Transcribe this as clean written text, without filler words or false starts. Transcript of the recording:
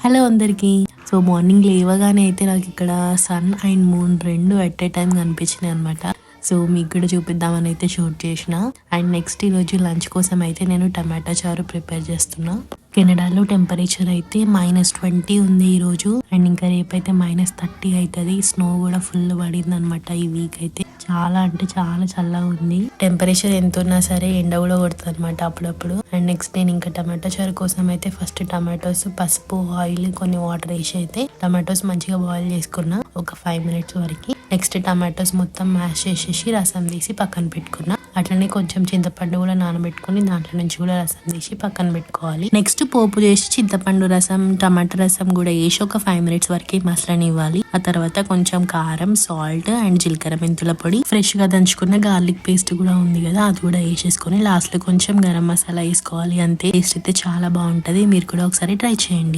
Hello అందరికీ. So morning లేవగానే అయితే నాకు ఇక్కడ సన్ అండ్ మూన్ రెండు ఎట్ ఏ టైం కనిపించినాయి అనమాట. సో మీకు కూడా చూపిద్దామని అయితే షూట్ చేసిన. అండ్ నెక్స్ట్ ఈరోజు లంచ్ కోసం అయితే నేను టమాటా చారు ప్రిపేర్ చేస్తున్నా. కెనడాలో టెంపరేచర్ అయితే -20 ఉంది ఈరోజు. అండ్ ఇంకా రేపైతే -30 అవుతుంది. స్నో కూడా ఫుల్ పడింది అనమాట. ఈ వీక్ అయితే చాలా అంటే చాలా చల్లగా ఉంది. టెంపరేచర్ ఎంత ఉన్నా సరే ఎండ కూడా కొడుతుంది అనమాట అప్పుడప్పుడు. అండ్ నెక్స్ట్ నేను ఇంకా టమాటో చారు కోసం అయితే ఫస్ట్ టమాటోస్, పసుపు, ఆయిల్, కొన్ని వాటర్ వేసి అయితే టమాటోస్ మంచిగా బాయిల్ చేసుకున్నా ఒక 5 minutes వరకు. నెక్స్ట్ టమాటోస్ మొత్తం మ్యాష్ చేసేసి రసం తీసి పక్కన పెట్టుకున్నా. అట్లనే కొంచెం చింతపండు కూడా నానబెట్టుకుని దాంట్లో నుంచి కూడా రసం తీసి పక్కన పెట్టుకోవాలి. నెక్స్ట్ పోపు చేసి చింతపండు రసం, టమాటా రసం కూడా వేసి ఒక 5 minutes వరకు మసలనివ్వాలి. ఆ తర్వాత కొంచెం కారం, సాల్ట్ అండ్ జీలకర్ర మెంతుల పొడి, ఫ్రెష్ గా దంచుకున్న గార్లిక్ పేస్ట్ కూడా ఉంది కదా, అది కూడా వేసేసుకొని లాస్ట్ లో కొంచెం గరం మసాలా వేసుకోవాలి. అంతే. టేస్ట్ అయితే చాలా బాగుంటది. మీరు కూడా ఒకసారి ట్రై చేయండి.